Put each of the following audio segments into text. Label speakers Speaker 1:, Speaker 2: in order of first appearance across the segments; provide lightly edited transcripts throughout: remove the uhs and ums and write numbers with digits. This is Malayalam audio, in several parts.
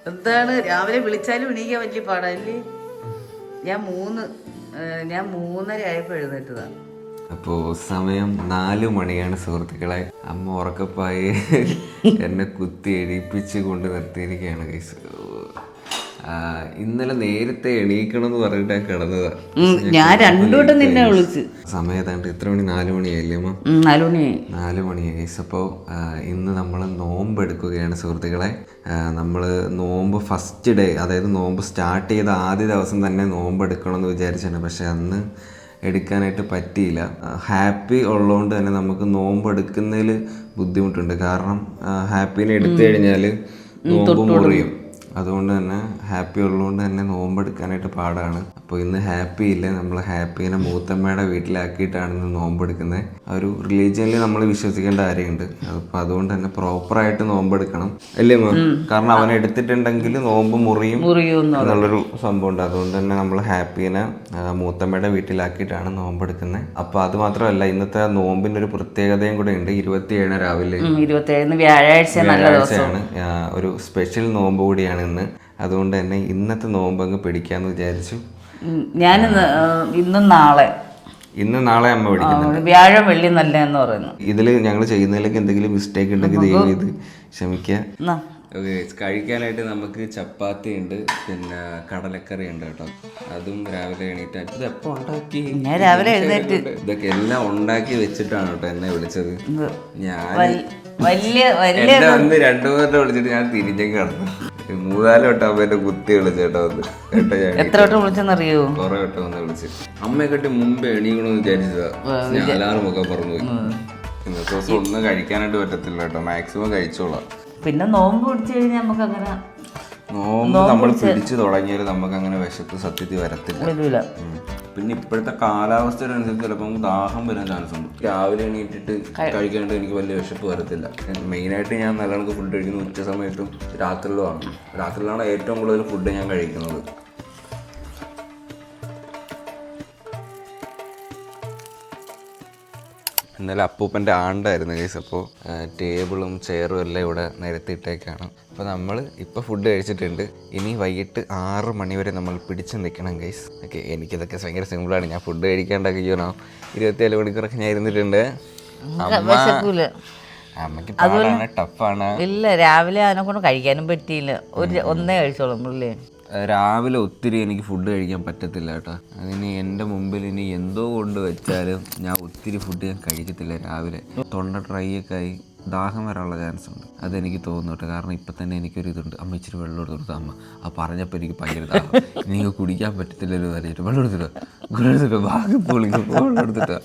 Speaker 1: എന്താണ് രാവിലെ വിളിച്ചാലും എണീക്കാൻ വലിയ പാടല്ലേ. ഞാൻ 3:30 ആയപ്പോൾ എഴുന്നേറ്റതാണ്.
Speaker 2: അപ്പോൾ സമയം 4 മണിയാണ് സുഹൃത്തുക്കളെ. അമ്മ ഉറക്കപ്പായി എന്നെ കുത്തി എണീപ്പിച്ച് കൊണ്ട് നിർത്തിയിരിക്കുകയാണ് ഗൈസ്. ഇന്നലെ നേരത്തെ എണീക്കണം എന്ന് പറഞ്ഞിട്ട് ഞാൻ കിടന്നതാ.
Speaker 1: ഞാൻ 2 വട്ടം നിന്നെ വിളിച്ച്.
Speaker 2: സമയം ഏതാണ്ട് എത്ര മണി? 4 മണിയായില്ലേ അമ്മ?
Speaker 1: 4 മണിയായി.
Speaker 2: 4 മണിയായി ഗൈസ്. അപ്പോൾ ഇന്ന് നമ്മൾ നോമ്പ് എടുക്കുകയാണ് സുഹൃത്തുക്കളെ. നമ്മൾ നോമ്പ് ഫസ്റ്റ് ഡേ, അതായത് നോമ്പ് സ്റ്റാർട്ട് ചെയ്ത ആദ്യ ദിവസം തന്നെ നോമ്പ് എടുക്കണം എന്ന് വിചാരിച്ചാണ്. പക്ഷെ അന്ന് എടുക്കാനായിട്ട് പറ്റിയില്ല. ഹാപ്പി ഉള്ളതുകൊണ്ട് തന്നെ നമുക്ക് നോമ്പ് എടുക്കുന്നതിൽ ബുദ്ധിമുട്ടുണ്ട്. കാരണം ഹാപ്പീനെ എടുത്തു കഴിഞ്ഞാൽ നോമ്പ് മുറിയും. അതുകൊണ്ട് തന്നെ ഹാപ്പി ഉള്ളതുകൊണ്ട് തന്നെ നോമ്പെടുക്കാനായിട്ട് പാടാണ്. അപ്പോൾ ഇന്ന് ഹാപ്പി ഇല്ല, നമ്മൾ ഹാപ്പീനെ മൂത്തമ്മയുടെ വീട്ടിലാക്കിയിട്ടാണ് ഇന്ന് നോമ്പെടുക്കുന്നത്. ആ ഒരു റിലീജിയനിൽ നമ്മൾ വിശ്വസിക്കേണ്ട കാര്യമുണ്ട്. അപ്പോൾ അതുകൊണ്ട് തന്നെ പ്രോപ്പറായിട്ട് നോമ്പെടുക്കണം അല്ലേ മാം? കാരണം അവനെ എടുത്തിട്ടുണ്ടെങ്കിൽ നോമ്പ് മുറിയും എന്നുള്ളൊരു സംഭവം ഉണ്ട്. അതുകൊണ്ട് തന്നെ നമ്മൾ ഹാപ്പീനെ മൂത്തമ്മയുടെ വീട്ടിലാക്കിയിട്ടാണ് നോമ്പെടുക്കുന്നത്. അപ്പോൾ അത് മാത്രമല്ല, ഇന്നത്തെ നോമ്പിൻ്റെ ഒരു പ്രത്യേകതയും കൂടെ ഉണ്ട്. 27 രാവിലെ, 27 വ്യാഴാഴ്ചയാണ്, ഒരു സ്പെഷ്യൽ നോമ്പ് കൂടിയാണ് ഇന്ന്. അതുകൊണ്ട് തന്നെ ഇന്നത്തെ നോമ്പ് അങ്ങ് പിടിക്കാന്ന് വിചാരിച്ചു.
Speaker 1: ഞാൻ ഇന്നും നാളെ അമ്മ പിടിക്കുന്നുണ്ട്. വ്യാഴം വെള്ളി നല്ലതെന്ന് പറയുന്നു.
Speaker 2: ഇതിൽ ഞങ്ങൾ ചെയ്യുന്നതിലേക്ക് എന്തെങ്കിലും മിസ്റ്റേക്ക് ഉണ്ടെങ്കിൽ ദയവ് ചെയ്ത് ക്ഷമിക്കുക. ഓക്കെ, കഴിക്കാനായിട്ട് നമുക്ക് ചപ്പാത്തി ഉണ്ട്, പിന്നെ കടലക്കറി ഉണ്ട് കേട്ടോ. അതും രാവിലെ എണീറ്റായിട്ട് ഇത് എപ്പോൾ ഉണ്ടാക്കി?
Speaker 1: ഞാൻ രാവിലെ എഴുന്നേറ്റ്
Speaker 2: ഇതൊക്കെ എല്ലാം ഉണ്ടാക്കി വെച്ചിട്ടാണ് കേട്ടോ എന്നെ വിളിച്ചത്. ഞാൻ
Speaker 1: വലിയ
Speaker 2: വന്ന് 2-3 വിളിച്ചിട്ട് ഞാൻ തിരിഞ്ഞേക്ക് കിടന്നു. 3-4 വട്ടം അമ്മ എന്നെ കുത്തി വിളിച്ചേട്ടോ വന്ന്.
Speaker 1: എത്ര വട്ടം വിളിച്ചെന്നറിയോ?
Speaker 2: കുറെ വട്ടം വന്ന് വിളിച്ച്. അമ്മയെ കെട്ടി മുമ്പ് എണീക്കണമെന്ന് വിചാരിച്ചതാ. ഞാൻ അലാറും ഒക്കെ പറഞ്ഞു പോയി. ഇന്നത്തെ ദിവസം ഒന്നും കഴിക്കാനായിട്ട് പറ്റത്തില്ല കേട്ടോ. മാക്സിമം കഴിച്ചോളാം.
Speaker 1: പിന്നെ നോമ്പ് പിടിച്ചു കഴിഞ്ഞാൽ നമുക്ക് അങ്ങനെ
Speaker 2: നോമ്പ് നമ്മൾ പിടിച്ചു തുടങ്ങിയാൽ നമുക്ക് അങ്ങനെ വിശപ്പ് സത്യത്തിൽ വരത്തില്ല. പിന്നെ ഇപ്പോഴത്തെ കാലാവസ്ഥയോടനുസരിച്ച് ചിലപ്പോൾ നമുക്ക് ദാഹം വരാൻ ചാൻസ് ഉണ്ട്. രാവിലെ എണീറ്റിട്ട് കഴിക്കാനായിട്ട് എനിക്ക് വലിയ വിശപ്പ് വരത്തില്ല. മെയിനായിട്ട് ഞാൻ നല്ലോണം ഫുഡ് കഴിക്കുന്നത് ഉച്ച സമയത്തും രാത്രിയിലുമാണ്. രാത്രിയിലാണ് ഏറ്റവും കൂടുതൽ ഫുഡ് ഞാൻ കഴിക്കുന്നത്. ഇന്നലെ അപ്പൂപ്പൻ്റെ ആണ്ടായിരുന്നു ഗൈസ്. അപ്പോൾ ടേബിളും ചെയറും എല്ലാം ഇവിടെ നിരത്തിയിട്ടേക്കാണ്. അപ്പോൾ നമ്മൾ ഇപ്പോൾ ഫുഡ് കഴിച്ചിട്ടുണ്ട്. ഇനി വൈകിട്ട് 6 മണി വരെ നമ്മൾ പിടിച്ച് നിൽക്കണം ഗൈസ്. ഓക്കെ, എനിക്കിതൊക്കെ ഭയങ്കര സിമ്പിളാണ്. ഞാൻ ഫുഡ് കഴിക്കാണ്ടാക്കിയോ 24 മണിക്കൂറൊക്കെ ഞാൻ ഇരുന്നിട്ടുണ്ട്. അമ്മയ്ക്ക് പാടാണ്, ടഫാണ്.
Speaker 1: ഇല്ല, രാവിലെ അതിനെ കൊണ്ട് കഴിക്കാനും പറ്റിയില്ല. ഒന്നേ കഴിച്ചോളും.
Speaker 2: രാവിലെ ഒത്തിരി എനിക്ക് ഫുഡ് കഴിക്കാൻ പറ്റത്തില്ല കേട്ടോ. അതിന് എൻ്റെ മുമ്പിൽ ഇനി എന്തോ കൊണ്ട് വെച്ചാലും ഞാൻ ഒത്തിരി ഫുഡ് ഞാൻ കഴിക്കത്തില്ല രാവിലെ. തൊണ്ട ഡ്രൈ ഒക്കെ ആയി ദാഹം വരാനുള്ള ചാൻസ് ഉണ്ട്. അതെനിക്ക് തോന്നുന്നു കേട്ടോ. കാരണം ഇപ്പം തന്നെ എനിക്കൊരു ഇതുണ്ട്. അമ്മ ഇച്ചിരി വെള്ളം എടുത്തു. അമ്മ ആ പറഞ്ഞപ്പോൾ എനിക്ക് ഭയങ്കര ദാഹം. എനിക്ക് കുടിക്കാൻ പറ്റത്തില്ലല്ലോ അറിയിട്ട് വെള്ളം എടുത്തിട്ടോ ഭാഗ്യം പൊളിക്കുമ്പോൾ വെള്ളം എടുത്തിട്ടോ.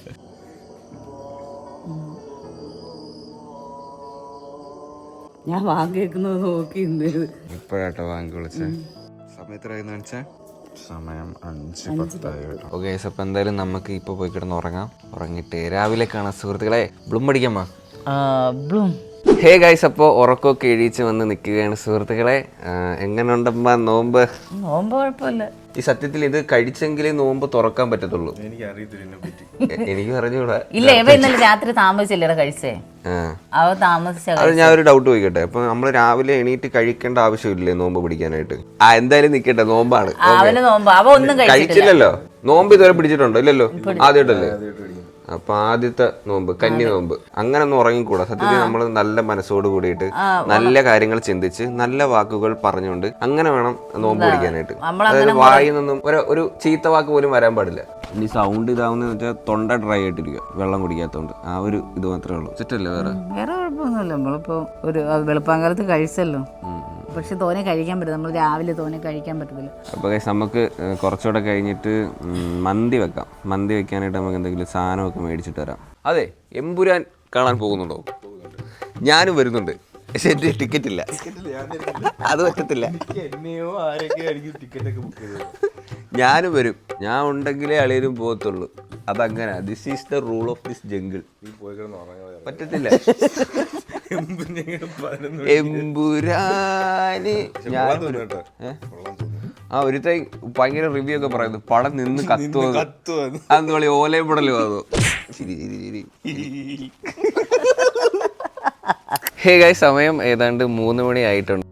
Speaker 1: ഞാൻ വാങ്ങി കേൾക്കുന്നത് നോക്കി
Speaker 2: ഇപ്പോഴാട്ടോ വാങ്ങി വിളിച്ചേ. സമയത്ത് വെച്ചാൽ സമയം 5:10. ഓക്കെ, അപ്പോൾ എന്തായാലും നമുക്ക് ഇപ്പോൾ പോയി കിടന്ന് ഉറങ്ങിയിട്ട് രാവിലെ കാണാം സുഹൃത്തുക്കളെ. ബ്ലൂം അടിക്കാമ്മ. ഹേ ഗൈസ്, അപ്പോൾ ഉറക്കമൊക്കെ എഴുതിച്ച് വന്ന് നിൽക്കുകയാണ് സുഹൃത്തുക്കളെ. എങ്ങനെ ഉണ്ടമ്മ നോമ്പ്?
Speaker 1: നോമ്പ് കുഴപ്പമില്ല.
Speaker 2: ഈ സത്യത്തിൽ ഇത് കഴിച്ചെങ്കിലേ നോമ്പ് തുറക്കാൻ പറ്റത്തുള്ളൂ. എനിക്ക് പറഞ്ഞൂടാ.
Speaker 1: ഇല്ല, ഇന്നലെ രാത്രി താമസിച്ചല്ലേ കഴിച്ചേ?
Speaker 2: അത് ഞാൻ ഒരു ഡൗട്ട് ചോദിക്കട്ടെ. അപ്പൊ നമ്മള് രാവിലെ എണീറ്റ് കഴിക്കേണ്ട ആവശ്യമില്ലേ നോമ്പ് പിടിക്കാനായിട്ട്? എന്തായാലും നിക്കട്ടെ, നോമ്പാണ്. കഴിച്ചില്ലല്ലോ. നോമ്പ് ഇതുവരെ പിടിച്ചിട്ടുണ്ടോ? ഇല്ലല്ലോ, ആദ്യമായിട്ടല്ലേ? അപ്പൊ ആദ്യത്തെ നോമ്പ്, കന്നി നോമ്പ്. അങ്ങനെ ഒന്നും ഉറങ്ങിക്കൂടാ സത്യത്തിൽ. നമ്മൾ നല്ല മനസ്സോട് കൂടിയിട്ട് നല്ല കാര്യങ്ങൾ ചിന്തിച്ച് നല്ല വാക്കുകൾ പറഞ്ഞുകൊണ്ട് അങ്ങനെ വേണം നോമ്പ് പിടിക്കാനായിട്ട്. അതായത് വായിൽ നിന്നും ഒരു ചീത്ത വാക്ക് പോലും വരാൻ പാടില്ല. ഇനി സൗണ്ട് ഇതാവുന്ന വെച്ചാൽ തൊണ്ട ഡ്രൈ ആയിട്ടിരിക്കുക, വെള്ളം കുടിക്കാത്തതുകൊണ്ട്. ആ ഒരു ഇത് മാത്രമേ ഉള്ളൂ. ചുറ്റല്ലേ? വേറെ
Speaker 1: കുഴപ്പമൊന്നുമില്ല. നമ്മളിപ്പോ ഒരു വെളുപ്പാങ്കാലത്ത് കഴിച്ചല്ലോ. പക്ഷെ തോനെ കഴിക്കാൻ പറ്റില്ല. നമ്മൾ രാവിലെ തോനെ കഴിക്കാൻ പറ്റത്തില്ല.
Speaker 2: അപ്പോൾ നമുക്ക് കുറച്ചുകൂടെ കഴിഞ്ഞിട്ട് മന്തി വെക്കാം. മന്തി വെക്കാനായിട്ട് നമുക്ക് എന്തെങ്കിലും സാധനമൊക്കെ മേടിച്ചിട്ട് വരാം. അതെ, എമ്പുരാൻ കാണാൻ പോകുന്നുണ്ടോ? ഞാനും വരുന്നുണ്ട്. പക്ഷെ എൻ്റെ ടിക്കറ്റ് ഇല്ല. അത് പറ്റത്തില്ല. ഞാനും വരും. ഞാൻ ഉണ്ടെങ്കിലേ അളിയനും പോകത്തുള്ളൂ. അതങ്ങനെ. This is the rule of this jungle. പറ്റത്തില്ല. എമ്പുരാന് ഒരുത്ത ഭയങ്കര റിവ്യൂ ഒക്കെ പറയുന്നു. പടം നിന്ന് കത്തുവോ, അന്ന് ഓലയും പടലും അതോ. ശരി ശരി ശരി. ഹേ ഗൈസ്, സമയം ഏതാണ്ട് 3 മണി ആയിട്ടുണ്ട്.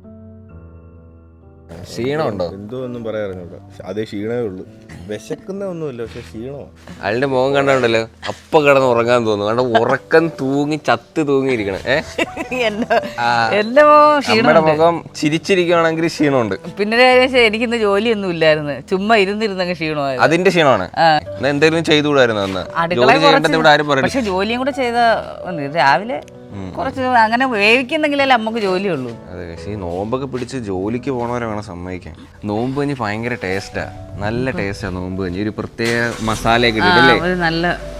Speaker 2: ക്ഷീണമുണ്ടോ?
Speaker 3: എന്തോ ഒന്നും പറയാറില്ല. അതേ ക്ഷീണമേ ഉള്ളൂ. വിശക്കുന്ന ഒന്നുമില്ല, പക്ഷെ ക്ഷീണമാണ്.
Speaker 2: അയാളുടെ മുഖം കണ്ടോണ്ടല്ലോ അപ്പൊ കിടന്ന് ഉറങ്ങാൻ തോന്നുന്നു. കാരണം ഉറക്കം തൂങ്ങി ചത്ത് തൂങ്ങിയിരിക്കണം. നമ്മുടെ മുഖം ചിരിച്ചിരിക്കുകയാണെങ്കിൽ ക്ഷീണമുണ്ട്.
Speaker 1: പിന്നെ എനിക്കിന്ന് ജോലിയൊന്നും ഇല്ലായിരുന്നു, ചുമ്മാ ഇരുന്നിരുന്നങ്ങ് ക്ഷീണമായി.
Speaker 2: അതിന്റെ ക്ഷീണമാണ്. എന്തെങ്കിലും ചെയ്തുകൂടായിരുന്നു അന്ന്? ജോലി ചെയ്യേണ്ടത് ഇവിടെ ആരും പറയും.
Speaker 1: പക്ഷെ ജോലിയും കൂടെ ചെയ്ത രാവിലെ കുറച്ച് അങ്ങനെ വേവിക്കുന്നെങ്കിലല്ലേ നമുക്ക് ജോലിയുള്ളൂ.
Speaker 2: അതെ, പക്ഷേ ഈ നോമ്പൊക്കെ പിടിച്ച് ജോലിക്ക് പോണവരെ വേണം സമ്മതിക്കാൻ. നോമ്പ് കഞ്ഞി ഭയങ്കര ടേസ്റ്റാ, നല്ല ടേസ്റ്റാ നോമ്പ് കഞ്ഞി. ഒരു പ്രത്യേക മസാലയൊക്കെ ഇട്ടില്ലേ,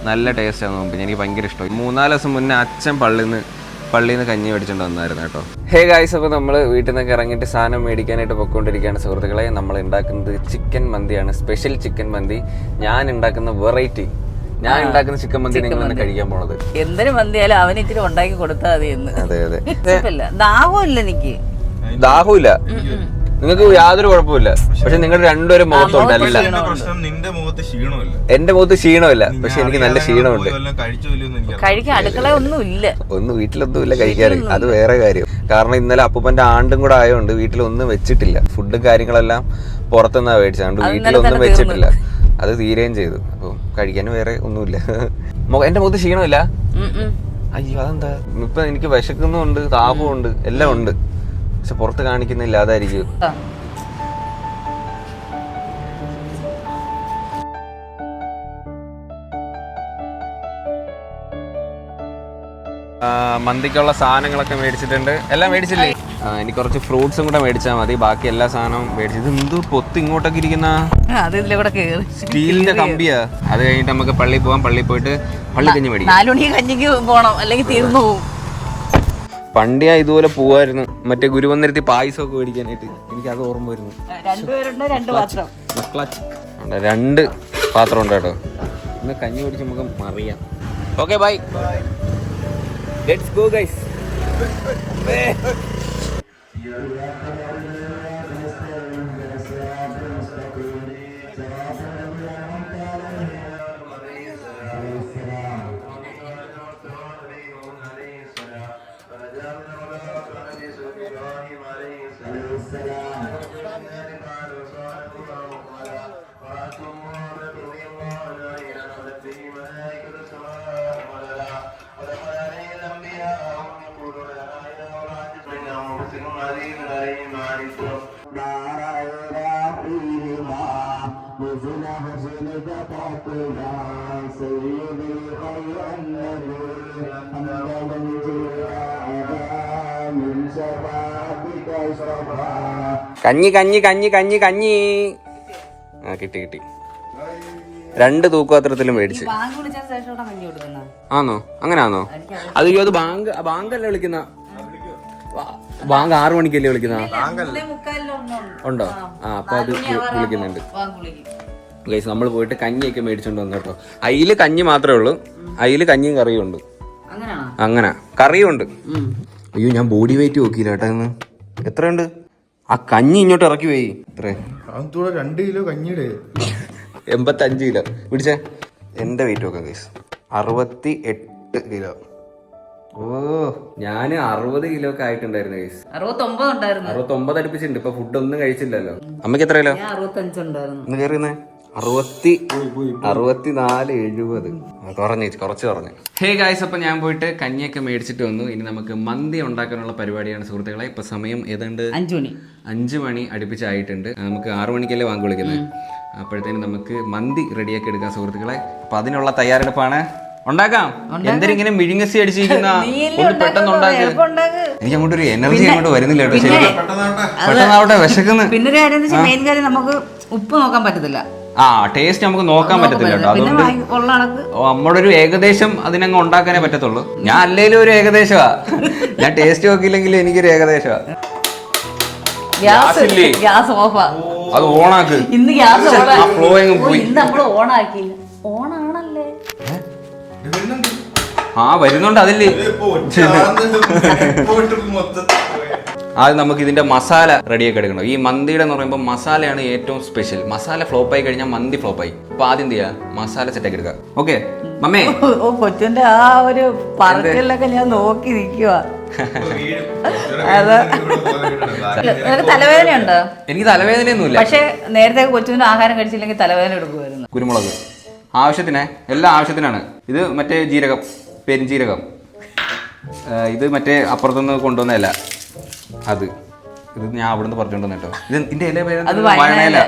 Speaker 2: നല്ല ടേസ്റ്റാ നോമ്പ് കഞ്ഞി. എനിക്ക് ഭയങ്കര ഇഷ്ടമായി. 3-4 ദിവസം മുന്നേ അച്ഛൻ പള്ളിയിൽ നിന്ന് കഞ്ഞി മേടിച്ചോണ്ട് വന്നായിരുന്നു കേട്ടോ. ഹേ ഗായ്സ്, അപ്പോൾ നമ്മൾ വീട്ടിൽ നിന്നൊക്കെ ഇറങ്ങിയിട്ട് സാധനം മേടിക്കാനായിട്ട് പൊയ്ക്കൊണ്ടിരിക്കുകയാണ് സുഹൃത്തുക്കളെ. നമ്മൾ ഉണ്ടാക്കുന്നത് ചിക്കൻ മന്തിയാണ്, സ്പെഷ്യൽ ചിക്കൻ മന്തി. ഞാൻ ഉണ്ടാക്കുന്ന വെറൈറ്റി, ഞാൻ ഉണ്ടാക്കുന്ന ചിക്കൻ മന്തി നിങ്ങളാണ് കഴിക്കാൻ പോണത്.
Speaker 1: എന്തൊരു മന്തിയാലും അവന് ഇത്തിരി ഉണ്ടാക്കി കൊടുത്താൽ മതി എന്ന്.
Speaker 2: അതെ അതെ,
Speaker 1: ദാഹമില്ല എനിക്ക്.
Speaker 2: ദാഹമില്ല, നിങ്ങൾക്ക് യാതൊരു കുഴപ്പമില്ല. പക്ഷെ നിങ്ങളുടെ രണ്ടുപേരും മുഖത്തുണ്ടല്ല.
Speaker 3: നിന്റെ മുഖത്ത് ക്ഷീണമില്ല,
Speaker 2: എന്റെ മുഖത്ത് ക്ഷീണമില്ല, പക്ഷെ എനിക്ക് നല്ല ക്ഷീണമുണ്ട്.
Speaker 1: കഴിക്കാൻ അടുക്കള ഒന്നുമില്ല,
Speaker 2: വീട്ടിലൊന്നുമില്ല കഴിക്കാറ്. അത് വേറെ കാര്യം. കാരണം ഇന്നലെ അപ്പൂപ്പന്റെ ആണ്ടും കൂടെ ആയതുകൊണ്ട് വീട്ടിലൊന്നും വെച്ചിട്ടില്ല. ഫുഡ് കാര്യങ്ങളെല്ലാം പുറത്തുനിന്നാ മേടിച്ചതുകൊണ്ട് വീട്ടിലൊന്നും വെച്ചിട്ടില്ല. അത് തീരുകയും ചെയ്തു. അപ്പോൾ കഴിക്കാൻ വേറെ ഒന്നുമില്ല. എന്റെ മുഖത്ത് ക്ഷീണമില്ല. അയ്യോ, അതെന്താ? ഇപ്പൊ എനിക്ക് വിശക്കുന്നുണ്ട്, താപമുണ്ട്, എല്ലാം ഉണ്ട്. പക്ഷെ പുറത്ത് കാണിക്കുന്നില്ല, അതായിരിക്കും. മന്തിക്കുള്ള സാധനങ്ങളൊക്കെ മേടിച്ചിട്ടുണ്ട്. എല്ലാം മേടിച്ചില്ലേ? എനിക്ക് കുറച്ച് ഫ്രൂട്ട്സും കൂടെ മേടിച്ചാൽ മതി. ബാക്കി എല്ലാ സാധനവും മേടിച്ചത്. എന്ത് പൊത്ത് ഇങ്ങോട്ടൊക്കെ ഇരിക്കുന്ന സ്റ്റീലിന്റെ കമ്പിയാ. അത് കഴിഞ്ഞിട്ട് നമുക്ക് പള്ളിയിൽ പോവാം. പള്ളിയിൽ പോയിട്ട് പള്ളിക്കഞ്ഞി മേടിക്കാം.
Speaker 1: 4 മണിക്ക് കഞ്ഞിക്ക് പോകണം, അല്ലെങ്കിൽ തീർന്നു പോകും.
Speaker 2: പണ്ട് ഞാൻ ഇതുപോലെ പോവായിരുന്നു, മറ്റേ ഗുരുവന്നിരത്തി പായസമൊക്കെ മേടിക്കാനായിട്ട്. എനിക്ക് അത് ഓർമ്മ വരുന്നു. 2 പാത്രം ഉണ്ട് കേട്ടോ. ഇന്ന് കഞ്ഞി മേടിച്ച് നമുക്ക് മറിയാം. Okay, bye. Let's go guys. കഞ്ഞി കഞ്ഞി കഞ്ഞി കഞ്ഞി കഞ്ഞി. ആ, കിട്ടി കിട്ടി. 2 തൂക്കുപാത്രത്തിലും മേടിച്ച്. ആണോ? അങ്ങനാണോ? അത് അത് ബാങ്കല്ലേ വിളിക്കുന്ന? ബാങ്ക് 6 മണിക്കല്ലേ വിളിക്കുന്ന? ഉണ്ടോ? ആ, അപ്പൊ അത് വിളിക്കുന്നുണ്ട്. ഗൈസ്, നമ്മൾ പോയിട്ട് കഞ്ഞിയൊക്കെ മേടിച്ചോണ്ട് വന്നു കേട്ടോ. അതില് കഞ്ഞി മാത്രമേ ഉള്ളൂ. അതില് കഞ്ഞിയും കറിയും ഉണ്ട്. അങ്ങനെ കറിയും ഉണ്ട്. അയ്യോ, ഞാൻ ബോഡി വെയിറ്റ് നോക്കിയില്ല കേട്ടോ. ഇന്ന് എത്രയുണ്ട്? ആ കഞ്ഞി ഇങ്ങോട്ട് ഇറക്കി പോയി. എത്ര?
Speaker 3: 2 കിലോ കഞ്ഞിയുടെ
Speaker 2: 85 കിലോ. പിടിച്ചേ, എന്റെ വെയിറ്റ് നോക്കാം ഗൈസ്. 68 കിലോ. ഓ, ഞാന് 60 കിലോ ഒക്കെ ആയിട്ടുണ്ടായിരുന്നു ഗൈസ്. 69 അടുപ്പിച്ചിട്ടുണ്ട്. ഇപ്പൊ ഫുഡ് ഒന്നും കഴിച്ചില്ലല്ലോ. അമ്മക്ക് എത്ര കിലോ?
Speaker 1: 65 ഉണ്ടായിരുന്നു.
Speaker 2: ഒന്ന് കയറിയുന്നേ. 64, 70. കുറച്ച് കുറഞ്ഞു. ഹേ ഗായ്സ്, അപ്പൊ ഞാൻ പോയിട്ട് കഞ്ഞിയൊക്കെ മേടിച്ചിട്ട് വന്നു. ഇനി നമുക്ക് മന്തി ഉണ്ടാക്കാനുള്ള പരിപാടിയാണ് സുഹൃത്തുക്കളെ. ഇപ്പൊ സമയം ഏതാണ്ട് 5 മണി അടുപ്പിച്ചായിട്ടുണ്ട്. നമുക്ക് 6 മണിക്കല്ലേ വാങ്ങി വിളിക്കുന്നത്. അപ്പോഴത്തേനും നമുക്ക് മന്തി റെഡിയാക്കി എടുക്കാം സുഹൃത്തുക്കളെ. അപ്പൊ അതിനുള്ള തയ്യാറെടുപ്പാണ്. ഉണ്ടാക്കാം. എന്തിനിങ്ങനെ മിഴുങ്ങസി അടിച്ചിരിക്കുന്ന, ഒന്ന് പെട്ടെന്ന് ഉണ്ടാക്കുക. എനിക്ക് അങ്ങോട്ട് ഒരു എനർജി അങ്ങോട്ട് വരുന്നില്ല കേട്ടോ. ശരി, പെട്ടെന്നാവട്ടെ, വിശക്കുന്നു.
Speaker 1: പിന്നെ മെയിൻ കാര്യം നമുക്ക് ഉപ്പ് നോക്കാൻ പറ്റത്തില്ല.
Speaker 2: ടേസ്റ്റ് നമുക്ക് നോക്കാൻ പറ്റത്തില്ല കേട്ടോ. അതുകൊണ്ട് നമ്മുടെ ഒരു ഏകദേശം അതിനങ്ങ് ഉണ്ടാക്കാനേ പറ്റത്തുള്ളൂ. ഞാൻ അല്ലേലും ഒരു ഏകദേശമാ. ഞാൻ ടേസ്റ്റ് നോക്കിയില്ലെങ്കിൽ എനിക്കൊരു ഏകദേശമാ.
Speaker 1: ഗ്യാസ് ഓഫാ.
Speaker 2: അത് ഓണാക്ക്.
Speaker 1: ഇന്ന് ഗ്യാസ്
Speaker 2: ഫ്ലോ അങ്ങ് പോയി.
Speaker 1: ഇന്ന് നമ്മൾ ഓണാക്കിയില്ല. ഓണാണല്ലേ?
Speaker 2: വരുന്നുണ്ട് അതില്. ആദ്യം നമുക്ക് ഇതിന്റെ മസാല റെഡിയാക്കി എടുക്കണം. ഈ മന്തിയുടെ എന്ന് പറയുമ്പോൾ മസാലയാണ് ഏറ്റവും സ്പെഷ്യൽ. മസാല ഫ്ലോപ്പായി കഴിഞ്ഞാൽ മന്തി ഫ്ലോപ്പായി. അപ്പൊ ആദ്യം എന്ത് ചെയ്യാ, മസാല സെറ്റാക്കി എടുക്കാം. ഓക്കെ മമ്മേ?
Speaker 1: കൊച്ചിന്റെ ആ ഒരു പറക്കലൊക്കെ ഞാൻ നോക്കി നിൽക്കുക. തലവേദനയുണ്ടോ?
Speaker 2: എനിക്ക് തലവേദനയൊന്നുമില്ല.
Speaker 1: പക്ഷെ നേരത്തെ കൊച്ചിന് ആഹാരം കഴിച്ചില്ലെങ്കിൽ തലവേദന എടുക്കുമായിരുന്നു.
Speaker 2: കുരുമുളക് ആവശ്യത്തിന്, എല്ലാ ആവശ്യത്തിനാണ്. ഇത് മറ്റേ ജീരകം, പെരുംജീരകം. ഇത് മറ്റേ അപ്പുറത്തുനിന്ന് കൊണ്ടുവന്നതല്ല, ഇത് ഞാൻ അവിടുന്ന് പറിച്ചുകൊണ്ടുവന്ന കേട്ടോ. ഇതിന്റെ ഇല വയണയില.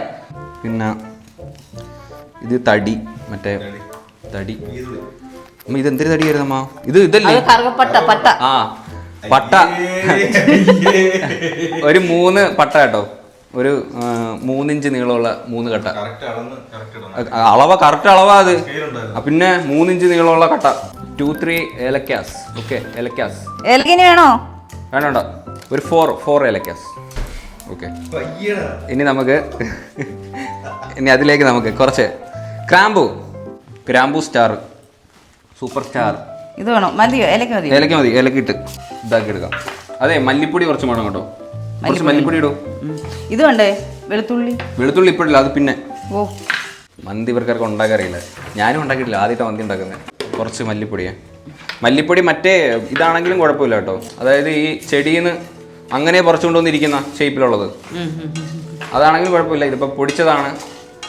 Speaker 2: പിന്നെ ഇത് തടി, മറ്റേ തടി. ഇതെന്തൊരു തടിയായിരുന്നു അമ്മ? ഇത് ഇതല്ലേ? ആ പട്ട. ഒരു 3 പട്ട കേട്ടോ, ഒരു 3 ഇഞ്ച് നീളമുള്ള 3 കട്ട. കറക്റ്റ് അളവാ അത്. പിന്നെ 3 ഇഞ്ച് നീളമുള്ള കട്ട. 2-3 ഏലക്കാസ്. ഓക്കെ, ഏലക്കാസ്
Speaker 1: വേണോ?
Speaker 2: വേണ്ട, ഒരു 4 ഏലക്കാസ്. ഓക്കെ, ഇനി നമുക്ക് അതിലേക്ക് നമുക്ക് കുറച്ച് ഗ്രാമ്പൂ സ്റ്റാർ, സൂപ്പർ സ്റ്റാർ.
Speaker 1: ഇത് വേണോ? മതിയോ? ഏലക്ക മതി.
Speaker 2: ഏലക്കിട്ട് ഇതാക്കി എടുക്കാം. അതെ, മല്ലിപ്പൊടി കുറച്ച് വേണം കേട്ടോ. കുറച്ച് മല്ലിപ്പൊടി ഇടും.
Speaker 1: ഇത് വേണ്ടേ?
Speaker 2: വെളുത്തുള്ളി ഇപ്പോഴില്ല, അത് പിന്നെ. ഓ, മന്തി ഇവർക്കാർക്ക് ഉണ്ടാക്കാറിയില്ല. ഞാനും ഉണ്ടാക്കിയിട്ടില്ല, ആദ്യത്തെ മന്തി ഉണ്ടാക്കുന്നത്. കുറച്ച് മല്ലിപ്പൊടി മറ്റേ ഇതാണെങ്കിലും കുഴപ്പമില്ല കേട്ടോ. അതായത് ഈ ചെടിയിൽ നിന്ന് അങ്ങനെ പറിച്ചുകൊണ്ട് വന്നിരിക്കുന്ന ഷേപ്പിലുള്ളത് അതാണെങ്കിലും കുഴപ്പമില്ല. ഇതിപ്പോൾ പൊടിച്ചതാണ്,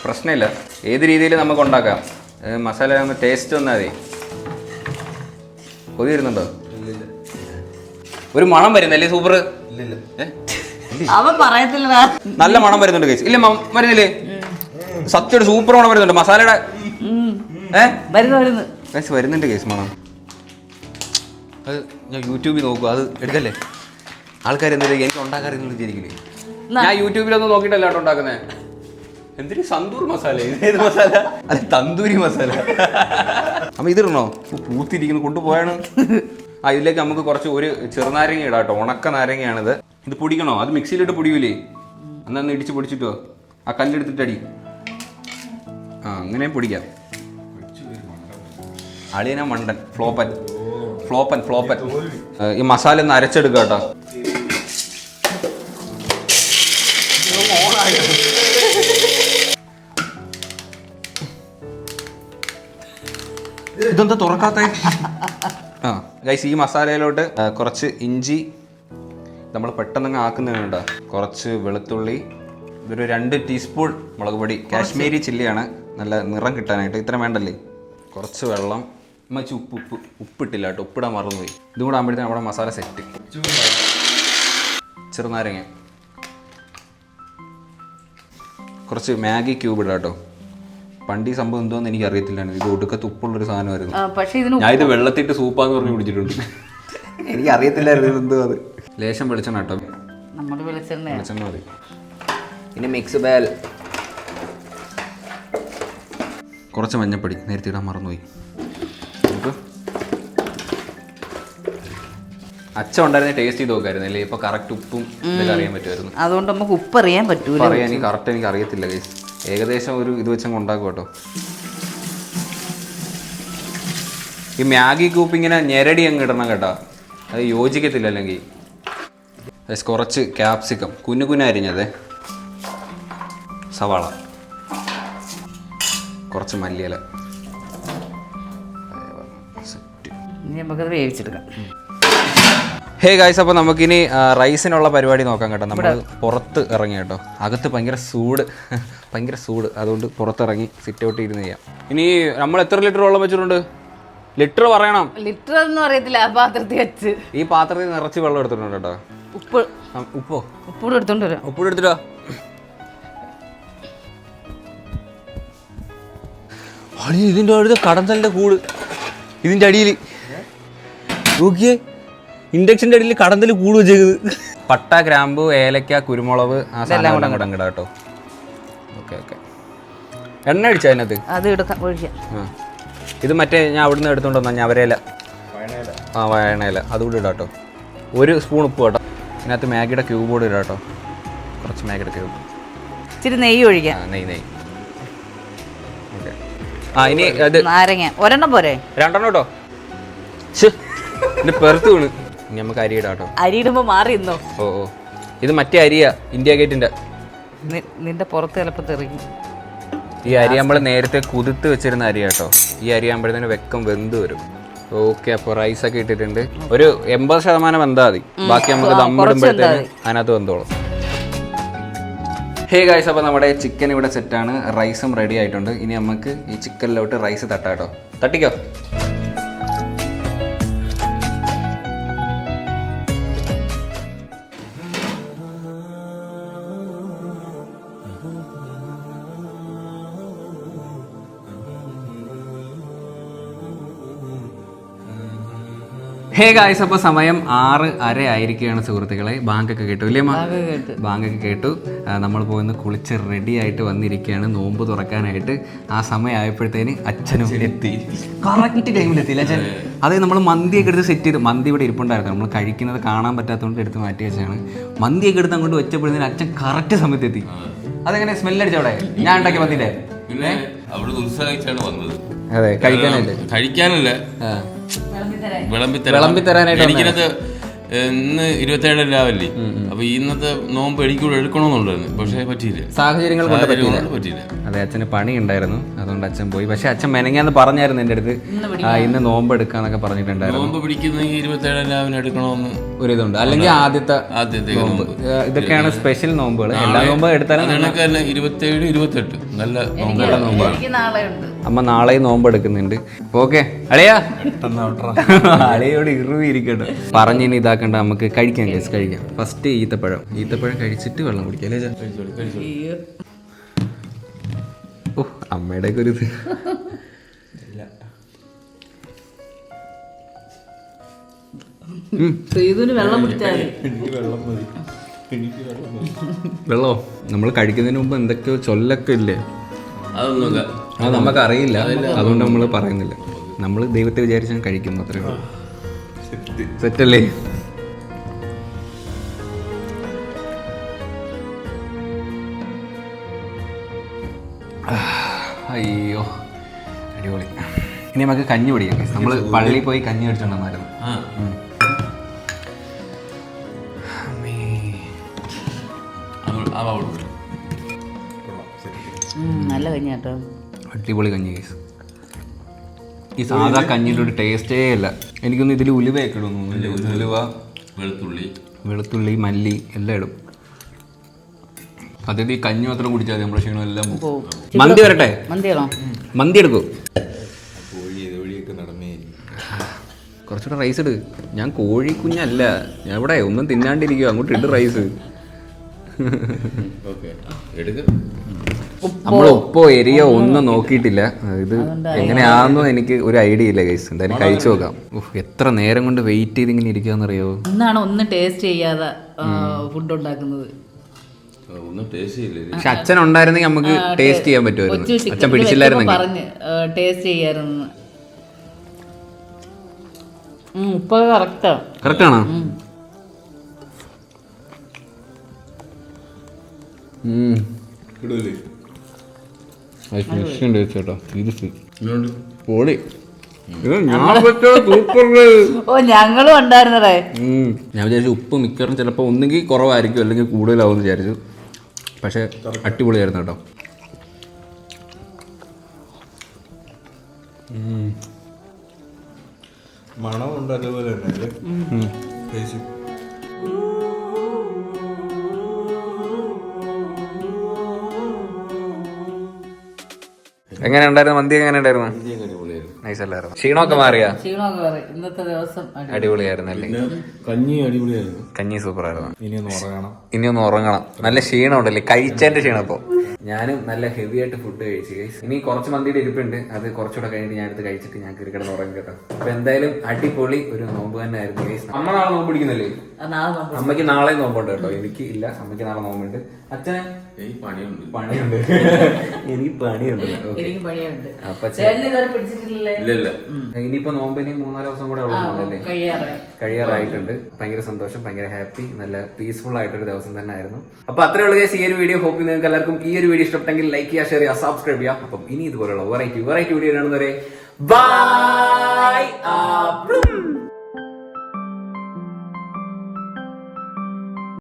Speaker 2: പ്രശ്നമില്ല. ഏത് രീതിയിൽ നമുക്ക് ഉണ്ടാക്കാം. മസാല ടേസ്റ്റ് വന്നാൽ മതി. കൊതി വരുന്നുണ്ടോ? ഒരു മണം വരുന്നല്ലേ? സൂപ്പർ. നല്ല മണം വരുന്നുണ്ട് കേസ്. ഇല്ല വരുന്നില്ലേ? സത്യം സൂപ്പർ മണം വരുന്നുണ്ട് മസാലയുടെ. വരുന്നുണ്ട് കേസ് മണം. അത് ഞാൻ യൂട്യൂബിൽ നോക്കുക, അത് എടുക്കല്ലേ. ആൾക്കാർ എന്തെങ്കിലും എനിക്ക് ഉണ്ടാക്കാറില്ലെന്ന് വിചാരിക്കില്ലേ? ഞാൻ യൂട്യൂബിലൊന്നും നോക്കിയിട്ടല്ല കേട്ടോ ഉണ്ടാക്കുന്നത്. എന്തിന് സന്തൂർ മസാല? ഏത് മസാല? അല്ല, തന്തൂരി മസാല. അമ്മ ഇതിടണോ? പൂത്തിരിക്കുന്നു, കൊണ്ടുപോയാണ്. ഇതിലേക്ക് നമുക്ക് കുറച്ച് ഒരു ചെറുനാരങ്ങ ഇടാം കേട്ടോ. ഉണക്ക നാരങ്ങയാണിത്. ഇത് പൊടിക്കണോ? അത് മിക്സിയിലിട്ട് പൊടിയൂലേ? അന്നൊന്ന് ഇടിച്ച് പൊടിച്ചിട്ടോ. ആ കല്ലെടുത്തിട്ടടി. അങ്ങനെ പൊടിക്കാം. അളിയന മണ്ടൻ, ഫ്ലോപ്പൻ. ഈ മസാല ഒന്ന് അരച്ചെടുക്കുക കേട്ടോ. ഇതെന്താ തുറക്കാത്ത? ഗൈസ്, ഈ മസാലയിലോട്ട് കുറച്ച് ഇഞ്ചി നമ്മൾ പെട്ടെന്ന് ആക്കുന്നതാണ് കേട്ടോ. കുറച്ച് വെളുത്തുള്ളി, ഇതൊരു 2 ടീസ്പൂൺ മുളക് പൊടി, കാശ്മീരി ചില്ലിയാണ്, നല്ല നിറം കിട്ടാനായിട്ട്. ഇത്ര വേണ്ടല്ലേ? കുറച്ച് വെള്ളം, മച്ച് ഉപ്പിട്ടില്ല കേട്ടോ, ഉപ്പിടാൻ മറന്നുപോയി. ഇതും കൂടെ ആകുമ്പോഴത്തേക്കും നമ്മുടെ മസാല സെറ്റ്. ചെറുനാരങ്ങ, കുറച്ച് മാഗി ക്യൂബ് ഇടാം കേട്ടോ. പണ്ട് ഈ സംഭവം എന്തോന്ന് എനിക്ക് അറിയത്തില്ല. ഇത് ഒടുക്കത്ത് ഉപ്പുള്ളൊരു സാധനമായിരുന്നു. ഞാൻ ഇത് വെള്ളത്തിട്ട് സൂപ്പാന്ന് പറഞ്ഞ് കുടിച്ചിട്ടുണ്ട്. എനിക്ക് അറിയത്തില്ലായിരുന്നു എന്തോ അത്. ലേശം വെളിച്ചെണ്ണ കേട്ടോ. വെളിച്ചെണ്ണ മതി. പിന്നെ മിക്സ് ബേൽ, കുറച്ച് മഞ്ഞപ്പൊടി, നേരത്തെ ഇടാൻ മറന്നുപോയി. നമുക്ക് അച്ഛൻ ഉണ്ടായിരുന്ന ടേസ്റ്റ് ചെയ്ത് നോക്കായിരുന്നു അല്ലേ? ഇപ്പൊ കറക്റ്റ് ഉപ്പും ഇതൊക്കെ അറിയാൻ പറ്റുമായിരുന്നു. അതുകൊണ്ട് നമുക്ക് ഉപ്പ് അറിയാൻ പറ്റൂല. പറയാൻ കറക്റ്റ് എനിക്ക് അറിയത്തില്ല ഗൈസ്. ഏകദേശം ഒരു ഇത് വെച്ചങ്ങ് ഉണ്ടാക്കും കേട്ടോ. ഈ മാഗി ക്യൂപ്പ് ഇങ്ങനെ ഞെരടി അങ്ങ് ഇടണം കേട്ടോ, അത് യോജിക്കത്തില്ല അല്ലെങ്കിൽ. കുറച്ച് ക്യാപ്സിക്കം കുഞ്ഞു അരിഞ്ഞത്, സവാള, കുറച്ച് മല്ലിയില. നമുക്കത് വേവിച്ചെടുക്കാം. ഹേ ഗായ്സ്, അപ്പോൾ നമുക്കിനി റൈസിനുള്ള പരിപാടി നോക്കാം കേട്ടോ. നമ്മൾ പുറത്ത് ഇറങ്ങി കേട്ടോ. അകത്ത് ഭയങ്കര സൂട്, അതുകൊണ്ട് പുറത്തിറങ്ങി സിറ്റ് ഔട്ട് ഇരുന്ന് ചെയ്യാം. ഇനി നമ്മൾ എത്ര ലിറ്റർ വെള്ളം വെച്ചിട്ടുണ്ട്? ലിറ്റർ പറയണം. ലിറ്റർ ഒന്നും അറിയത്തില്ല. ആ പാത്രത്തിൽ വെച്ച്, ഈ പാത്രത്തിൽ നിറച്ച് വെള്ളം എടുത്തിട്ടുണ്ട് കേട്ടോ. ഉപ്പ് എടുത്തോണ്ട് വരാം. ഉപ്പ് എടുത്തിട്ടോ. ഇതിൻ്റെ അടുത്ത് കടന്തലിൻ്റെ കൂട്, ഇതിൻ്റെ അടിയിൽ നോക്കിയേ. ഇൻഡക്ഷൻ്റെ അടിയിൽ കടന്തൽ കൂട് വെച്ചേക്കുന്നത്. പട്ട, ഗ്രാമ്പു, ഏലക്ക, കുരുമുളക്, ആ സാധനം കൂടെ ഇടാം കേട്ടോ. ഓക്കെ. എണ്ണ അടിച്ചാൽ അതിനകത്ത് അത് എടുക്കാം, ഒഴിക്കാം. ഇത് മറ്റേ ഞാൻ അവിടുന്ന് എടുത്തോണ്ട് വന്നാൽ ഞവരയില, വയണയില, അതുകൂടി ഇടാം കേട്ടോ. 1 സ്പൂൺ ഉപ്പ് കേട്ടോ. ഇതിനകത്ത് മാഗിയുടെ ക്യൂബ് കൂടി ഇടാം കേട്ടോ. കുറച്ച് മാഗിയുടെ ക്യൂബ്, ഇച്ചിരി നെയ്യ് ഒഴിക്കാം. നെയ്യ്. ഓക്കെ. ഇനി അത് നാരങ്ങ ഒരെണ്ണം പോരെ? 2 കേട്ടോ. ഇത് പെറുത്ത് വീണ്. ഇനി നമുക്ക് അരി ഇടാം കേട്ടോ. അരി ഇടുമ്പോൾ മാറി ഇന്നോ. ഓ, ഇത് മറ്റേ അരിയാ, ഇന്ത്യ ഗേറ്റിന്റെ. നിന്റെ പുറത്ത് ചിലപ്പോൾ തെറിക്കും. ഈ അരി നമ്മൾ നേരത്തെ കുതിർത്ത് വെച്ചിരുന്ന അരി കേട്ടോ. ഈ അരി ആകുമ്പോഴത്തേന് വെക്കം വെന്ത് വരും.
Speaker 4: ഓക്കെ, അപ്പോൾ റൈസ് ഒക്കെ ഇട്ടിട്ടുണ്ട്. ഒരു 80% വെന്താൽ മതി, ബാക്കി നമുക്ക് ദമ്മിടുമ്പോഴത്തേന് അതിനകത്ത് വെന്തോളും. ഹേ ഗൈസ്, അപ്പോൾ നമ്മുടെ ചിക്കൻ ഇവിടെ സെറ്റാണ്, റൈസും റെഡി ആയിട്ടുണ്ട്. ഇനി നമുക്ക് ഈ ചിക്കനിലോട്ട് റൈസ് തട്ടാട്ടോ. തട്ടിക്കോ. ഹേ ഗായ്സ്, അപ്പോൾ സമയം 6:30 ആയിരിക്കുകയാണ് സുഹൃത്തുക്കളെ. ബാങ്കൊക്കെ കേട്ടു ഇല്ലേ? ബാങ്കൊക്കെ കേട്ടു. നമ്മൾ പോയിന്ന് കുളിച്ച് റെഡി ആയിട്ട് വന്നിരിക്കുകയാണ് നോമ്പ് തുറക്കാനായിട്ട്. ആ സമയമായപ്പോഴത്തേന് അച്ഛനും എത്തി. കറക്റ്റ് ടൈമിലെത്തിയില്ല അച്ഛൻ. അതായത് നമ്മൾ മന്തിയൊക്കെ എടുത്ത് സെറ്റ് ചെയ്ത്, മന്തി ഇവിടെ ഇരിപ്പുണ്ടായിരുന്നു, നമ്മൾ കഴിക്കുന്നത് കാണാൻ പറ്റാത്തതുകൊണ്ട് എടുത്ത് മാറ്റി വെച്ചാണ്. മന്തിയൊക്കെ എടുത്ത് അങ്ങോട്ട് വെച്ചപ്പോഴത്തേന് അച്ഛൻ കറക്റ്റ് സമയത്തെത്തി. അതെങ്ങനെ സ്മെല്ലടിച്ചവിടെ? ഞാൻ ഉണ്ടാക്കിയ മന്തിൻ്റെ
Speaker 5: പിന്നെ അവിടെ ഉത്സാഹിച്ചാണ് വന്നത്.
Speaker 4: അതെ,
Speaker 5: കഴിക്കാനല്ല
Speaker 4: വിളമ്പിത്തരാനായിട്ട്.
Speaker 5: എനിക്കിനകത്ത് ഇന്ന് 27 രാവിലെ, അപ്പൊ ഇന്നത്തെ നോമ്പ് എനിക്കൂടെ എടുക്കണമെന്നുണ്ടായിരുന്നു, പക്ഷേ പറ്റിയില്ല,
Speaker 4: സാഹചര്യങ്ങൾ കൊണ്ട്
Speaker 5: പറ്റിയില്ല.
Speaker 4: അതെ, അച്ഛന് പണി ഉണ്ടായിരുന്നു, അതുകൊണ്ട് അച്ഛൻ പോയി. പക്ഷെ അച്ഛൻ മെനങ്ങാന്ന് പറഞ്ഞായിരുന്നു എൻ്റെ അടുത്ത്, ഇന്ന് നോമ്പ് എടുക്കാന്നൊക്കെ പറഞ്ഞിട്ടുണ്ടായിരുന്നു.
Speaker 5: നോമ്പ് പിടിക്കുന്നെങ്കിൽ 27 രാവിലെ എടുക്കണമെന്ന്
Speaker 4: ഒരിതുണ്ട്. അല്ലെങ്കിൽ ആദ്യത്തെ നോമ്പ്. ഇതൊക്കെയാണ് സ്പെഷ്യൽ നോമ്പുകൾ. എല്ലാ നോമ്പും എടുത്താലും
Speaker 5: 27, 28 നല്ല നോമ്പാണ്.
Speaker 4: അമ്മ നാളെയും നോമ്പ് എടുക്കുന്നുണ്ട്. ഓക്കെ അളിയാ, അളിയോട് ഇറിയിരിക്കട്ടെ. പറഞ്ഞിനി ഇതാക്കണ്ട, നമുക്ക് കഴിക്കാം കേസ്, കഴിക്കാം. ഫസ്റ്റ് ഈത്തപ്പഴം കഴിച്ചിട്ട് വെള്ളം കുടിക്കാം അല്ലേ? ഓ, അമ്മയുടെ ഒക്കെ ഒരു ഇത്. വെള്ളമോ? നമ്മൾ കഴിക്കുന്നതിന് മുമ്പ് എന്തൊക്കെയോ ചൊല്ലൊക്കെ ഇല്ലേ? അത് നമുക്ക് അറിയില്ല, അതുകൊണ്ട് നമ്മൾ പറയുന്നില്ല. നമ്മൾ ദൈവത്തെ വിചാരിച്ചാൽ കഴിക്കുന്നു, അത്രേ ഉള്ളൂ. സെറ്റല്ലേ? അയ്യോ, അടിപൊളി. ഇനി നമുക്ക് കഞ്ഞി പിടിക്കാം. നമ്മൾ പള്ളിയിൽ പോയി കഞ്ഞി അടിച്ചോണ്ടായിരുന്നു.
Speaker 1: നല്ല കഞ്ഞി കേട്ടോ,
Speaker 4: അടിപൊളി കഞ്ഞി. ഈ സാധാ കഞ്ഞിയുടെ ഒരു ടേസ്റ്റേ ഇല്ല. എനിക്കൊന്നും ഇതിൽ ഉലുവയൊക്കെ ഇടുന്നു. ഉലുവ, വെളുത്തുള്ളി, മല്ലി എല്ലാം ഇടും. അതായത് ഈ കഞ്ഞി മാത്രം കുടിച്ചാൽ നമ്മുടെ ക്ഷീണം എല്ലാം പോകും. മന്തി വരട്ടെ? മന്തി എടുക്കൂ. കുറച്ചുകൂടെ റൈസ് ഇട്. ഞാൻ കോഴി കുഞ്ഞല്ല, ഞാൻ ഇവിടെ ഒന്നും തിന്നാണ്ടിരിക്കുക. അങ്ങോട്ട് ഇട്ട് റൈസ്. നമ്മൾ ഉപ്പോ എരിയോ ഒന്നും നോക്കിയിട്ടില്ല. ഇത് എങ്ങനെയാണെന്നോ എനിക്ക് ഒരു ഐഡിയ ഇല്ല ഗൈസ്. എന്തായാലും കഴിച്ചു നോക്കാം. എത്ര നേരം കൊണ്ട് വെയിറ്റ് ചെയ്ത് ഇങ്ങനെ ഇരിക്കാന്നറിയോ?
Speaker 1: ഒന്നാണ് ഒന്ന് ടേസ്റ്റ് ചെയ്യാതെ ഫുഡ് ഉണ്ടാക്കുന്നത്.
Speaker 4: പക്ഷെ അച്ഛൻ ഉണ്ടായിരുന്നെങ്കിൽ നമുക്ക് ടേസ്റ്റ് ചെയ്യാൻ പറ്റുമായിരുന്നു. അച്ഛൻ പിടിച്ചില്ലായിരുന്നെങ്കിൽ
Speaker 1: പറഞ്ഞ് ടേസ്റ്റ് ചെയ്യായിരുന്നു. ഉപ്പ്
Speaker 4: കറക്റ്റാണോ? പൊളി.
Speaker 1: ഞങ്ങളും ഉണ്ടായിരുന്നേ.
Speaker 4: ഞാൻ വിചാരിച്ചു ഉപ്പ് മിക്കവാറും ചിലപ്പോൾ ഒന്നുകിൽ കുറവായിരിക്കും അല്ലെങ്കിൽ കൂടുതലാവും വിചാരിച്ചു. പക്ഷെ അടിപൊളിയായിരുന്നു കേട്ടോ.
Speaker 3: മണമുണ്ട് അതുപോലെ തന്നെ.
Speaker 4: എങ്ങനെ ഉണ്ടായിരുന്നു മന്തി? എങ്ങനെ ഉണ്ടായിരുന്നു? നൈസ് അല്ലായിരുന്നു? ക്ഷീണമൊക്കെ മാറിയാ?
Speaker 1: ഇന്നത്തെ ദിവസം
Speaker 4: അടിപൊളിയായിരുന്നു അല്ലേ?
Speaker 5: കഞ്ഞി അടിപൊളിയായിരുന്നു.
Speaker 4: കഞ്ഞി സൂപ്പർ ആയിരുന്നു.
Speaker 3: ഇനി
Speaker 4: ഒന്ന് ഉറങ്ങണം. നല്ല ക്ഷീണം ഉണ്ടല്ലേ? കഴിച്ചതിന്റെ ക്ഷീണം. ഇപ്പൊ ഞാനും നല്ല ഹെവി ആയിട്ട് ഫുഡ് കഴിച്ചു ഗൈസ്. ഇനി കുറച്ച് മന്തിയുടെ ഇരിപ്പുണ്ട്, അത് കുറച്ചുകൂടെ കഴിഞ്ഞിട്ട് ഞാൻ എടുത്ത് കഴിച്ചിട്ട് ഞാൻ കയറി കിടന്ന് ഉറങ്ങി കേട്ടോ. അപ്പൊ എന്തായാലും അടിപൊളി ഒരു നോമ്പ് തന്നെ ആയിരുന്നു ഗൈസ്. അമ്മ നാളെ നോമ്പ് പിടിക്കുന്നില്ലേ? അമ്മയ്ക്ക് നാളെ നോമ്പുണ്ട് കേട്ടോ, എനിക്ക് ഇല്ല. അമ്മയ്ക്ക് നാളെ നോമ്പുണ്ട്. അച്ഛനെ പണിയുണ്ട്. എനിക്ക് പണിയുണ്ട്. അപ്പൊ ഇനിയിപ്പോ നോമ്പിന് 3-4 ദിവസം കൂടെ ഉള്ളതല്ലേ? കഴിയാറായിട്ടുണ്ട്. ഭയങ്കര സന്തോഷം, ഭയങ്കര ഹാപ്പി, നല്ല പീസ്ഫുൾ ആയിട്ടൊരു ദിവസം തന്നെ ആയിരുന്നു. അപ്പൊ അത്രേ ഉള്ളൂ ഗൈസ് ഈ ഒരു വീഡിയോ. ഹോപ്പ് നിങ്ങൾക്ക് എല്ലാവർക്കും ഈ ഒരു വീഡിയോ ഇഷ്ടപ്പെട്ടെങ്കിൽ ലൈക്ക് ചെയ്യുക, ഷെയർ ചെയ്യുക, സബ്സ്ക്രൈബ് ചെയ്യുക. അപ്പം ഇനി ഇതുപോലുള്ള വെറൈറ്റി വീഡിയോ കാണുന്നവരെ ബൈ.